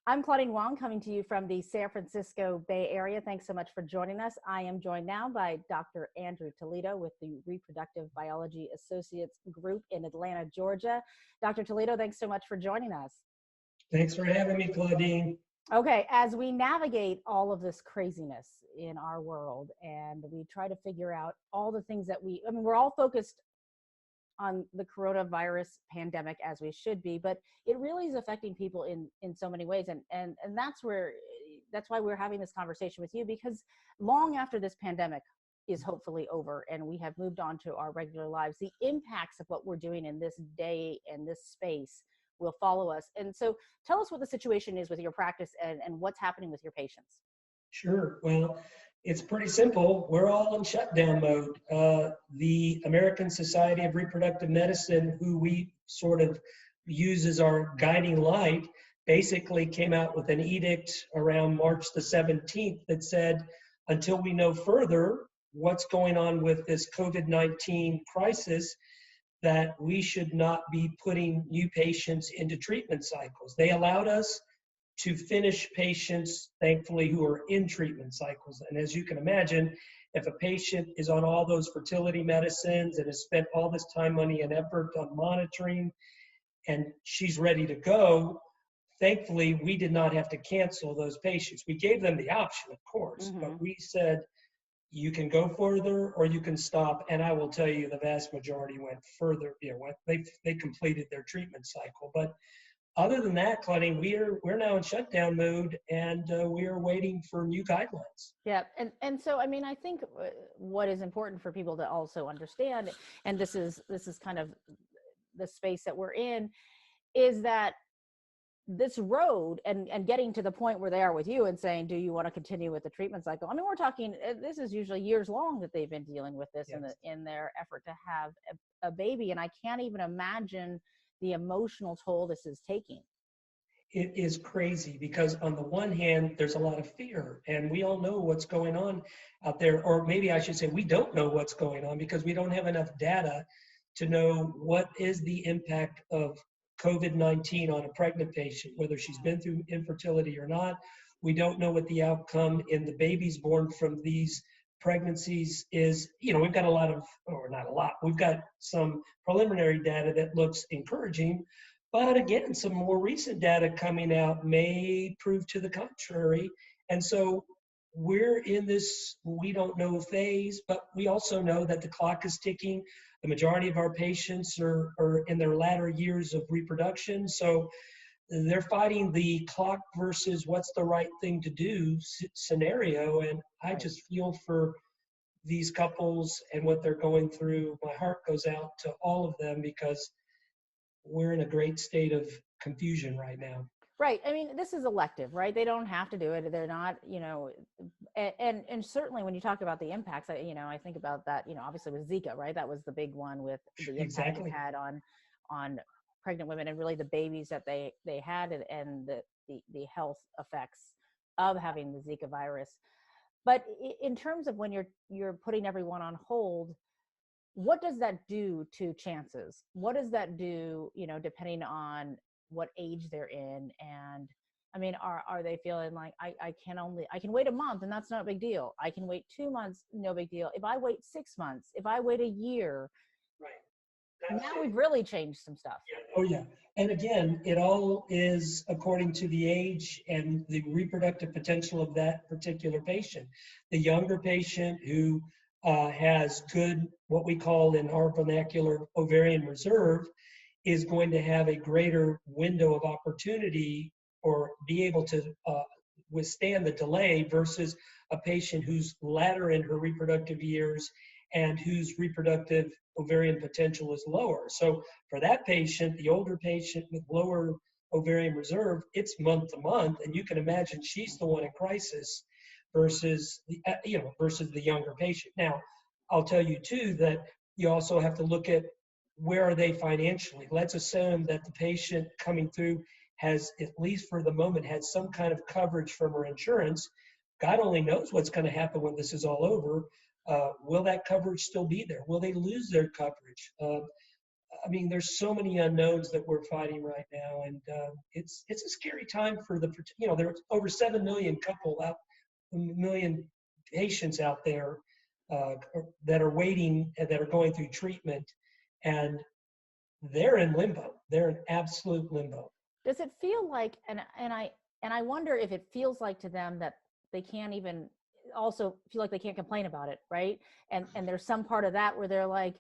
I'm Claudine Wong, coming to you from the San Francisco Bay Area. Thanks so much for joining us. I am joined now by Dr. Andrew Toledo with the Reproductive Biology Associates Group in Atlanta, Georgia. Dr. Toledo, thanks so much for joining us. Thanks for having me, Claudine. Okay, as we navigate all of this craziness in our world and we try to figure out all the things that we're all focused on the coronavirus pandemic, as we should be, but it really is affecting people in so many ways. And that's why we're having this conversation with you, because long after this pandemic is hopefully over and we have moved on to our regular lives, the impacts of what we're doing in this day and this space will follow us. And so tell us what the situation is with your practice and what's happening with your patients. Sure. Well, it's pretty simple. We're all in shutdown mode. The American Society of Reproductive Medicine, who we sort of use as our guiding light, basically came out with an edict around March the 17th that said, until we know further what's going on with this COVID-19 crisis, that we should not be putting new patients into treatment cycles. They allowed us to finish patients, thankfully, who are in treatment cycles. And as you can imagine, if a patient is on all those fertility medicines and has spent all this time, money, and effort on monitoring, and she's ready to go, thankfully, we did not have to cancel those patients. We gave them the option, of course, but we said, you can go further or you can stop. And I will tell you, the vast majority went further. They completed their treatment cycle. But other than that, Claudine, we're now in shutdown mode, and we are waiting for new guidelines. Yeah, and so I mean, I think what is important for people to also understand, and this is kind of the space that we're in, is that this road and getting to the point where they are with you and saying, do you want to continue with the treatment cycle? I mean, we're talking, this is usually years long that they've been dealing with this. Yes. in their effort to have a baby. And I can't even imagine the emotional toll this is taking. It is crazy because on the one hand, there's a lot of fear, and we all know what's going on out there, or maybe I should say we don't know what's going on because we don't have enough data to know what is the impact of COVID-19 on a pregnant patient, whether she's been through infertility or not. We don't know what the outcome in the babies born from these pregnancies is. We've got we've got some preliminary data that looks encouraging, but again, some more recent data coming out may prove to the contrary. And so we're in this we don't know phase, but we also know that the clock is ticking. The majority of our patients are in their latter years of reproduction. So they're fighting the clock versus what's the right thing to do scenario. And I just feel for these couples and what they're going through. My heart goes out to all of them because we're in a great state of confusion right now. Right. I mean, this is elective, right? They don't have to do it. They're not, and certainly when you talk about the impacts, I think about that, obviously with Zika, right? That was the big one with the impact it had on pregnant women and really the babies that they had and the health effects of having the Zika virus. But in terms of when you're putting everyone on hold, what does that do to chances? What does that do, depending on what age they're in? And I mean, are they feeling like I can wait a month and that's not a big deal. I can wait 2 months, no big deal. If I wait 6 months, if I wait a year, right. Now we've really changed some stuff. Yeah. Oh yeah. And again, it all is according to the age and the reproductive potential of that particular patient. The younger patient who has good, what we call in our vernacular, ovarian reserve, is going to have a greater window of opportunity or be able to withstand the delay versus a patient who's latter in her reproductive years and whose reproductive ovarian potential is lower. So for that patient, the older patient with lower ovarian reserve, it's month to month, and you can imagine she's the one in crisis versus the younger patient. Now, I'll tell you too that you also have to look at where are they financially. Let's assume that the patient coming through has, at least for the moment, had some kind of coverage from her insurance. God only knows what's going to happen when this is all over. Will that coverage still be there? Will they lose their coverage? I mean, there's so many unknowns that we're fighting right now, and it's a scary time for there are over 7 million million patients out there that are waiting and that are going through treatment, and they're in limbo. They're in absolute limbo. Does it feel like, and I wonder if it feels like to them that they can't even also feel like they can't complain about it, right? And there's some part of that where they're like,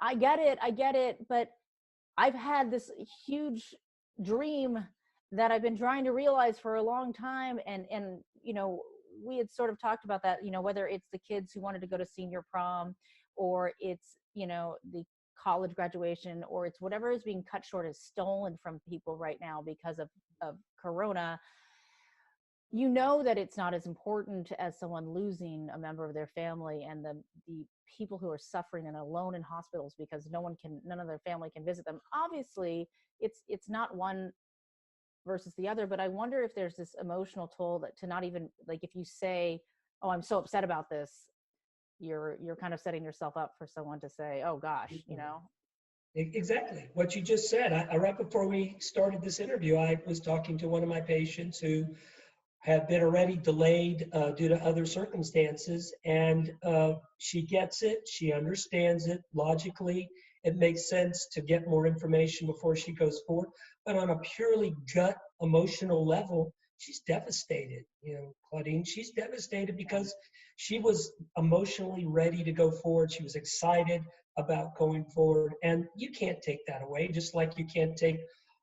I get it, but I've had this huge dream that I've been trying to realize for a long time. And, we had sort of talked about that, whether it's the kids who wanted to go to senior prom, or it's, the college graduation, or it's whatever is being cut short is stolen from people right now because of Corona. That it's not as important as someone losing a member of their family, and the people who are suffering and alone in hospitals because none of their family can visit them. Obviously, it's not one versus the other, but I wonder if there's this emotional toll that to not even, like, if you say, oh, I'm so upset about this, you're kind of setting yourself up for someone to say, oh gosh, Exactly what you just said. I right before we started this interview, I was talking to one of my patients who had been already delayed due to other circumstances, and she gets it, she understands it logically. It makes sense to get more information before she goes forward, but on a purely gut emotional level, she's devastated. Claudine, she's devastated because she was emotionally ready to go forward. She was excited about going forward, and you can't take that away, just like you can't take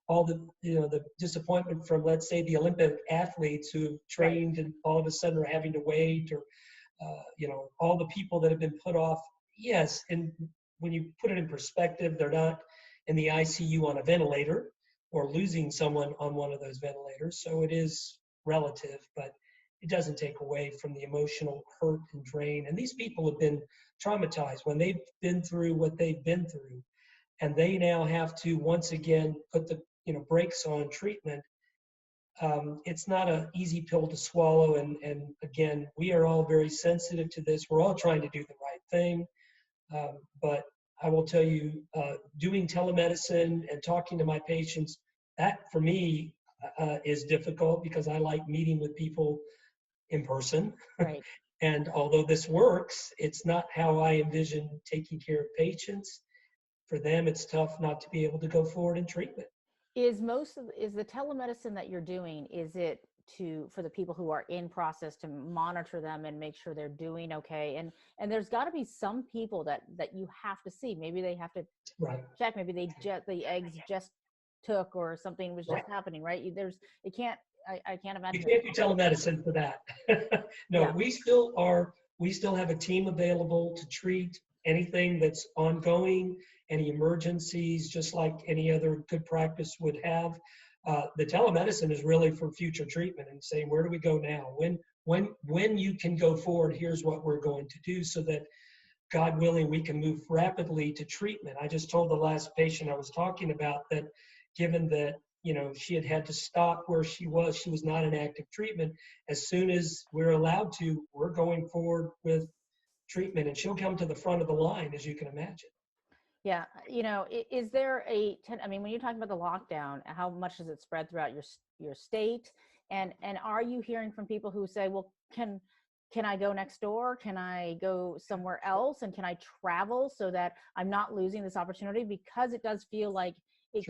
all the disappointment from, let's say, the Olympic athletes who have trained and all of a sudden are having to wait, or all the people that have been put off. Yes, and when you put it in perspective, they're not in the ICU on a ventilator or losing someone on one of those ventilators, so it is relative, but it doesn't take away from the emotional hurt and drain. And these people have been traumatized when they've been through what they've been through, and they now have to once again put the brakes on treatment. It's not an easy pill to swallow, and again, we are all very sensitive to this. We're all trying to do the right thing, but I will tell you, doing telemedicine and talking to my patients, that for me is difficult because I like meeting with people in person. Right. And although this works, it's not how I envision taking care of patients. For them, it's tough not to be able to go forward in treatment. Is the telemedicine that you're doing, is it for the people who are in process to monitor them and make sure they're doing okay? And there's got to be some people that you have to see. Maybe they have to check. Maybe the eggs just took, or something was just happening, right? I can't imagine. You can't do telemedicine for that. No, yeah. We still have a team available to treat anything that's ongoing, any emergencies, just like any other good practice would have. The telemedicine is really for future treatment and saying, where do we go now? When you can go forward, here's what we're going to do, so that, God willing, we can move rapidly to treatment. I just told the last patient I was talking about that, given that she had to stop where she was not in active treatment. As soon as we're allowed to, we're going forward with treatment, and she'll come to the front of the line, as you can imagine. Yeah. Is there when you're talking about the lockdown, how much does it spread throughout your state? And are you hearing from people who say, well, can I go next door? Can I go somewhere else? And can I travel so that I'm not losing this opportunity? Because it does feel like it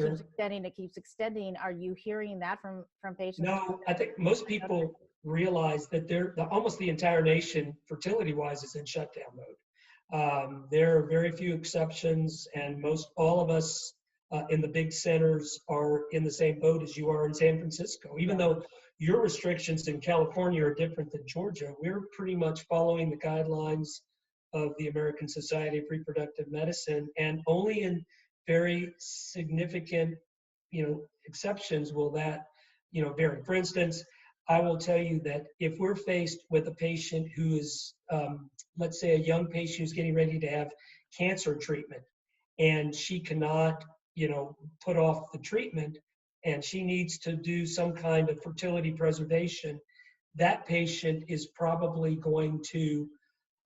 keeps extending. Are you hearing that from patients? No, I think most people realize that almost the entire nation, fertility-wise, is in shutdown mode. There are very few exceptions, and all of us in the big centers are in the same boat as you are in San Francisco. Even though your restrictions in California are different than Georgia, we're pretty much following the guidelines of the American Society of Reproductive Medicine, and only in very significant, exceptions will that, vary. For instance, I will tell you that if we're faced with a patient who is, let's say a young patient who's getting ready to have cancer treatment, and she cannot, put off the treatment, and she needs to do some kind of fertility preservation, that patient is probably going to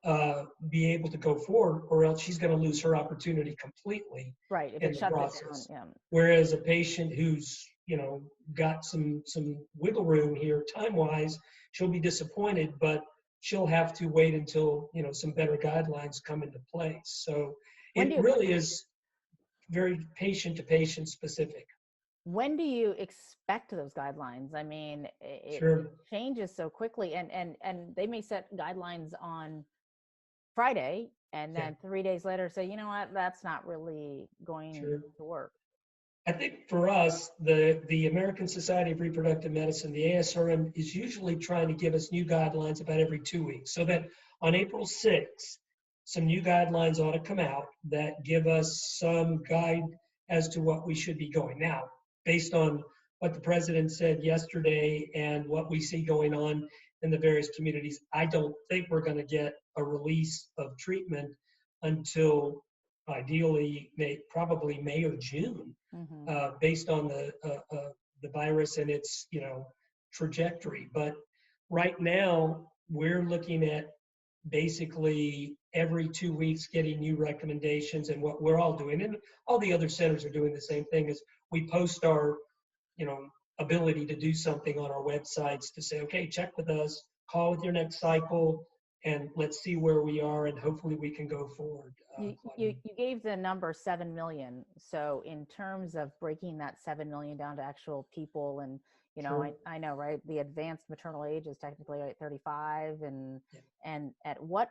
be able to go forward, or else she's going to lose her opportunity completely Right. If in it the shuts it process. down, yeah. Whereas a patient who's, got some wiggle room here time-wise, she'll be disappointed, but she'll have to wait until, some better guidelines come into place. So When it do really is very patient to patient specific. when do you expect those guidelines? I mean, it Sure. changes so quickly, and they may set guidelines on Friday, and Yeah, then 3 days later say, you know what, that's not really going sure. to work. I think for us, the American Society of Reproductive Medicine, the ASRM, is usually trying to give us new guidelines about every 2 weeks, so that on April 6th, some new guidelines ought to come out that give us some guide as to what we should be going. Now, based on what the president said yesterday and what we see going on in the various communities, I don't think we're going to get a release of treatment until ideally probably May or June, Mm-hmm. based on the virus and its trajectory. But right now we're looking at basically every 2 weeks getting new recommendations, and what we're all doing, and all the other centers are doing the same thing, is we post our ability to do something on our websites to say, okay, check with us, call with your next cycle, and let's see where we are, and hopefully we can go forward. You gave the number 7 million. So in terms of breaking that 7 million down to actual people, and Sure. I know, right? The advanced maternal age is technically right 35, and Yeah. and at what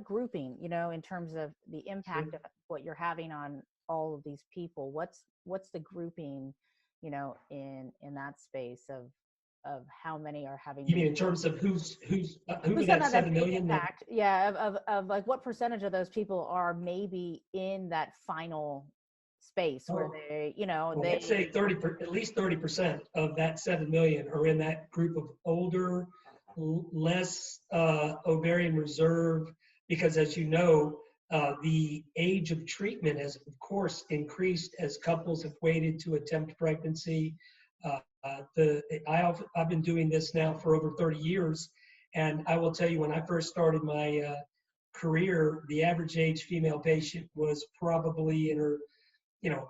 grouping, in terms of the impact Sure. of what you're having on all of these people, what's the grouping, in that space of how many are having You the mean in terms of who who's that gonna have that 7 big million that impact, yeah, of like what percentage of those people are maybe in that final space where oh they, well, I'd say at least 30% of that 7 million are in that group of older, less ovarian reserve, because as you know, the age of treatment has of course increased as couples have waited to attempt pregnancy. I've been doing this now for over 30 years, and I will tell you, when I first started my career, the average age female patient was probably in her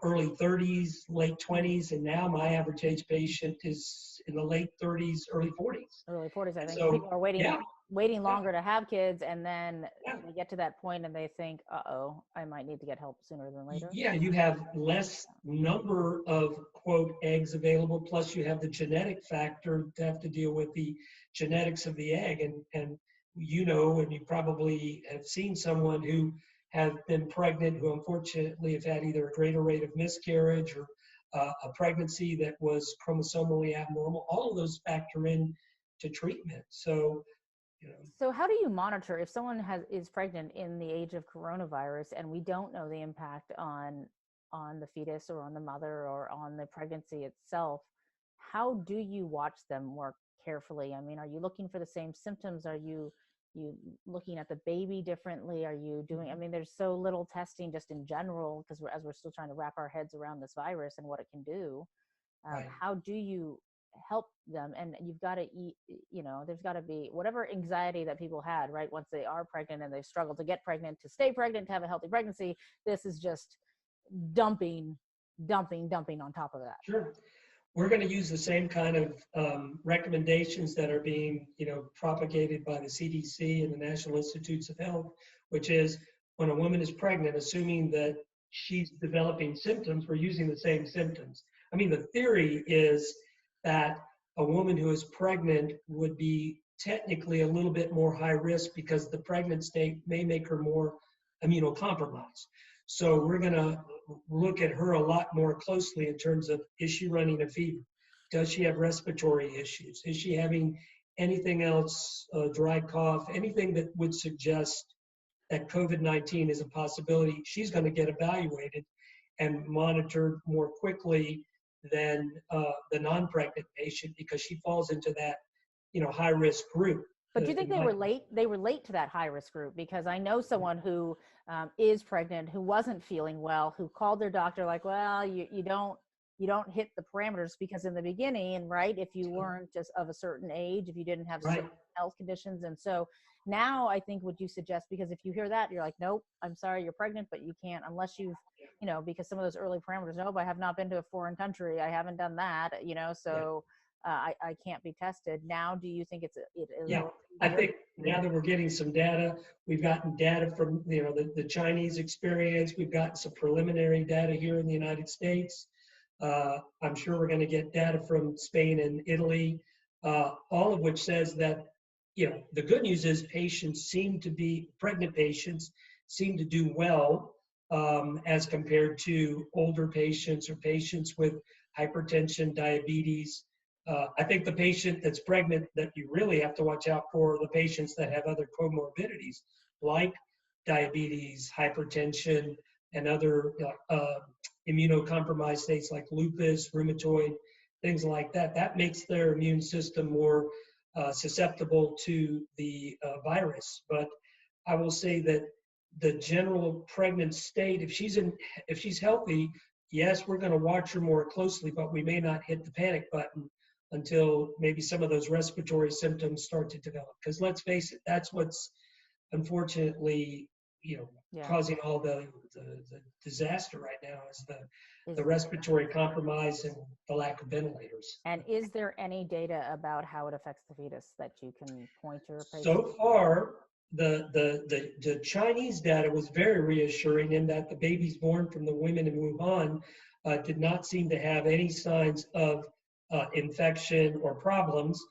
early 30s, late 20s, and now my average age patient is in the late 30s, early 40s. early 40s. I And think so, people are waiting yeah, yeah, longer to have kids, and then yeah. they get to that point and they think, uh-oh, I might need to get help sooner than later. Yeah, you have less number of quote eggs available, plus you have the genetic factor to have to deal with the genetics of the egg, and and you probably have seen someone who have been pregnant who unfortunately have had either a greater rate of miscarriage or a pregnancy that was chromosomally abnormal. All of those factor in to treatment. So, So how do you monitor if someone is pregnant in the age of coronavirus, and we don't know the impact on the fetus or on the mother or on the pregnancy itself? How do you watch them more carefully? I mean, are you looking for the same symptoms? Are you looking at the baby differently? Are you doing, I mean, there's so little testing just in general, because we're still trying to wrap our heads around this virus and what it can do. right. How do you help them? And you've got to eat, there's got to be whatever anxiety that people had, right? Once they are pregnant and they've struggled to get pregnant, to stay pregnant, to have a healthy pregnancy, this is just dumping on top of that. Sure. We're going to use the same kind of recommendations that are being, propagated by the CDC and the National Institutes of Health, which is when a woman is pregnant, assuming that she's developing symptoms, we're using the same symptoms. I mean, the theory is that a woman who is pregnant would be technically a little bit more high risk because the pregnant state may make her more immunocompromised. So we're going to look at her a lot more closely in terms of, is she running a fever? Does she have respiratory issues? Is she having anything else, dry cough, anything that would suggest that COVID-19 is a possibility? She's going to get evaluated and monitored more quickly than the non-pregnant patient, because she falls into that, high risk group. But do you think they relate to that high risk group? Because I know someone who is pregnant, who wasn't feeling well, who called their doctor like, well, you don't hit the parameters, because in the beginning, right, if you weren't just of a certain age, if you didn't have Right. certain health conditions, and so Now, I think, would you suggest, because if you hear that, you're like, nope, I'm sorry, you're pregnant, but you can't, unless you've, because some of those early parameters, nope, I have not been to a foreign country, I haven't done that, so I can't be tested. Now, do you think Yeah, I think now that we're getting some data, we've gotten data from, the Chinese experience, we've gotten some preliminary data here in the United States. I'm sure we're going to get data from Spain and Italy, all of which says that, the good news is pregnant patients seem to do well as compared to older patients or patients with hypertension, diabetes. I think the patient that's pregnant that you really have to watch out for are the patients that have other comorbidities like diabetes, hypertension, and other immunocompromised states like lupus, rheumatoid, things like that. That makes their immune system more susceptible to the virus. But I will say that the general pregnant state, if she's healthy, yes, we're going to watch her more closely, but we may not hit the panic button until maybe some of those respiratory symptoms start to develop. Because let's face it, that's what's unfortunately, causing all the disaster right now is the respiratory compromise and the lack of ventilators. And is there any data about how it affects the fetus that you can point to? So far, the Chinese data was very reassuring in that the babies born from the women in Wuhan did not seem to have any signs of infection or problems.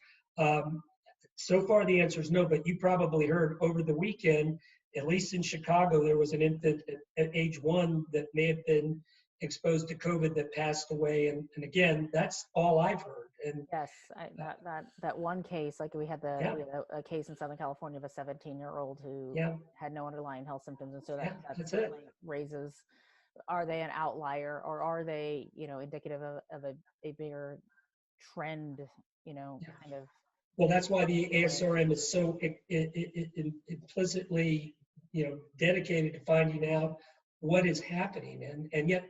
So far, the answer is no, but you probably heard over the weekend, at least in Chicago, there was an infant at age 1 that may have been exposed to COVID that passed away. And again, that's all I've heard. And yes, that one case, like we had a case in Southern California of a 17-year-old who had no underlying health symptoms. And so that certainly raises, are they an outlier, or are they, indicative of a bigger trend, kind of. Well, that's why the ASRM is so implicitly, dedicated to finding out what is happening. And yet,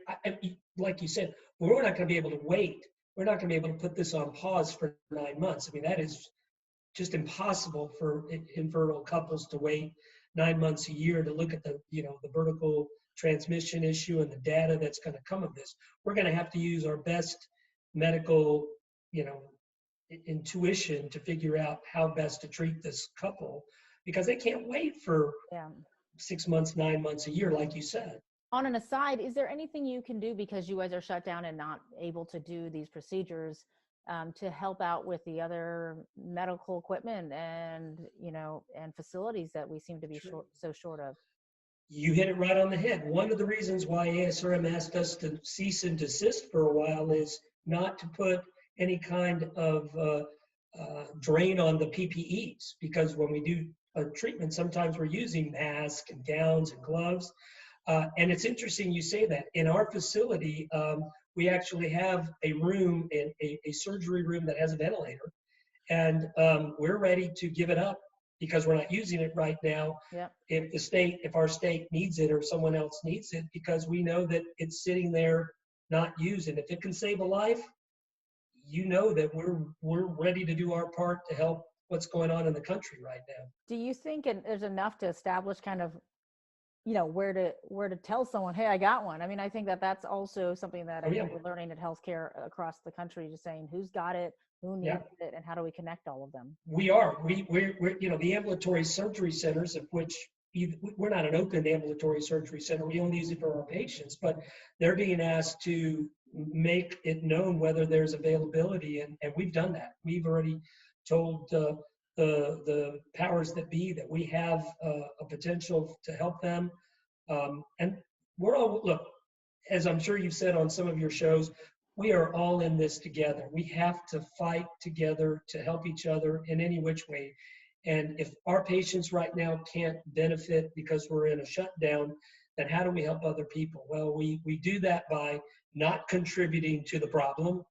like you said, we're not going to be able to wait. We're not going to be able to put this on pause for 9 months. I mean, that is just impossible for infertile couples to wait 9 months, a year to look at the vertical transmission issue and the data that's going to come of this. We're going to have to use our best medical, intuition to figure out how best to treat this couple, because they can't wait for 6 months, 9 months, a year, like you said. On an aside, is there anything you can do, because you guys are shut down and not able to do these procedures, to help out with the other medical equipment and facilities that we seem to be so short of? You hit it right on the head. One of the reasons why ASRM asked us to cease and desist for a while is not to put any kind of drain on the PPEs, because when we do a treatment, sometimes we're using masks and gowns and gloves. And it's interesting you say that. In our facility, we actually have a room, a surgery room that has a ventilator, and we're ready to give it up because we're not using it right now. If our state needs it or someone else needs it, because we know that it's sitting there not used, and if it can save a life, that we're ready to do our part to help what's going on in the country right now. Do you think there's enough to establish kind of, where to tell someone, hey, I got one? I mean, I think that's also something that I think we're learning at healthcare across the country, just saying who's got it, who needs it, and how do we connect all of them? We're the ambulatory surgery centers, of which we're not an open ambulatory surgery center. We only use it for our patients, but they're being asked to make it known whether there's availability, and we've done that. We've already told the powers that be that we have a potential to help them, and we're all, look, as I'm sure you've said on some of your shows, we are all in this together. We have to fight together to help each other in any which way. And if our patients right now can't benefit because we're in a shutdown, then how do we help other people? Well, we do that by not contributing to the problem,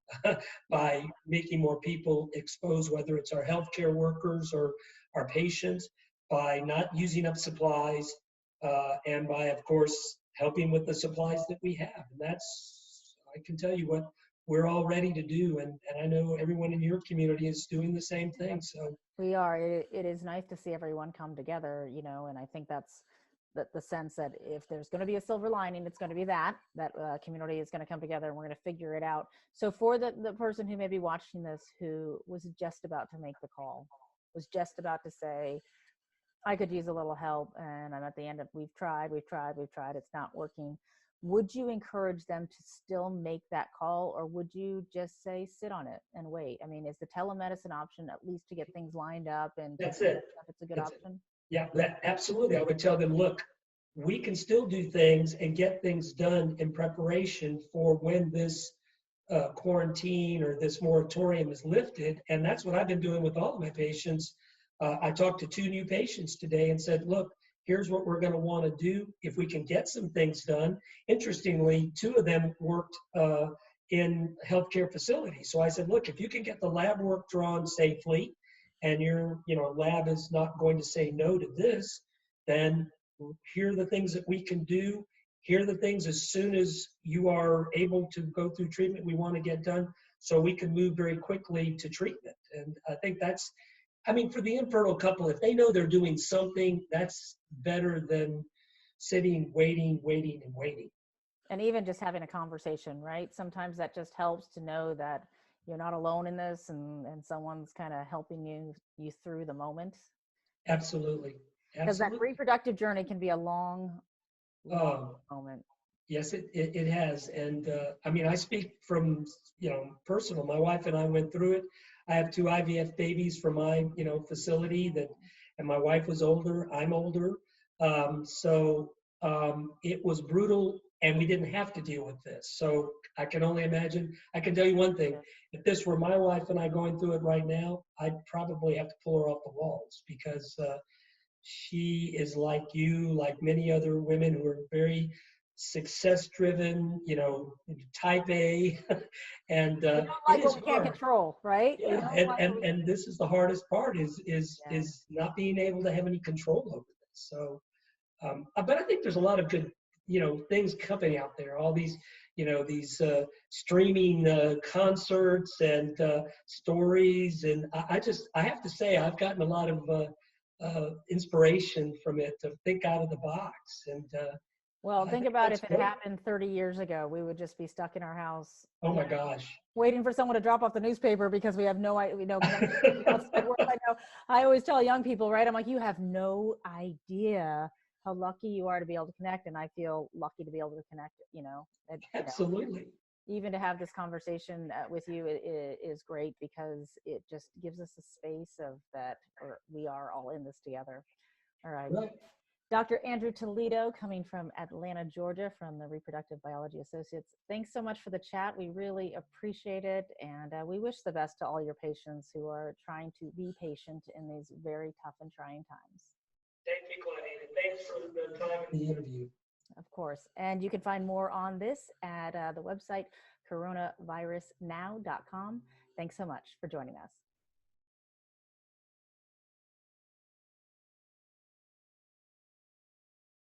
by making more people exposed, whether it's our healthcare workers or our patients, by not using up supplies, and by, of course, helping with the supplies that we have. And that's, I can tell you what, we're all ready to do. And I know everyone in your community is doing the same thing. So we are. It is nice to see everyone come together, you know, and I think that's the sense that if there's going to be a silver lining, it's going to be that community is going to come together and we're going to figure it out. So for the person who may be watching this, who was just about to make the call, was just about to say, I could use a little help, and I'm at the end of, we've tried, it's not working. Would you encourage them to still make that call, or would you just say, sit on it and wait? I mean, is the telemedicine option at least to get things lined up and that's it. if it's a good That's option? It. Yeah, absolutely. I would tell them, look, we can still do things and get things done in preparation for when this quarantine or this moratorium is lifted. And that's what I've been doing with all of my patients. I talked to 2 new patients today and said, look, here's what we're going to want to do if we can get some things done. Interestingly, 2 of them worked in healthcare facilities. So I said, look, if you can get the lab work drawn safely and your lab is not going to say no to this, then here are the things that we can do. Here are the things as soon as you are able to go through treatment we want to get done so we can move very quickly to treatment. And I think that's, I mean, for the infertile couple, if they know they're doing something, that's better than sitting, waiting. And even just having a conversation, right? Sometimes that just helps to know that you're not alone in this and someone's kind of helping you through the moment. Absolutely. Because that reproductive journey can be a long moment. Yes, it has. And I mean, I speak from, personal. My wife and I went through it. I have 2 IVF babies from my, facility and my wife was older. I'm older. So it was brutal and we didn't have to deal with this. So I can only imagine. I can tell you one thing. If this were my wife and I going through it right now, I'd probably have to pull her off the walls because she is like you, like many other women who are very success driven, type A, and we don't like what we can't control, right? Yeah, and this is the hardest part is not being able to have any control over this. So, but I think there's a lot of good, things coming out there. All these, these streaming concerts and stories, and I have to say I've gotten a lot of inspiration from it to think out of the box. And well, think about if it happened 30 years ago, we would just be stuck in our house. Oh my gosh. Waiting for someone to drop off the newspaper because we have no idea. I always tell young people, right? I'm like, you have no idea how lucky you are to be able to connect. And I feel lucky to be able to connect, Absolutely. Even to have this conversation with you is great because it just gives us a space of that, or we are all in this together. All right. Dr. Andrew Toledo, coming from Atlanta, Georgia, from the Reproductive Biology Associates. Thanks so much for the chat. We really appreciate it. And we wish the best to all your patients who are trying to be patient in these very tough and trying times. Thank you, Claudine. And thanks for the time in the interview. Of course. And you can find more on this at the website coronavirusnow.com. Thanks so much for joining us.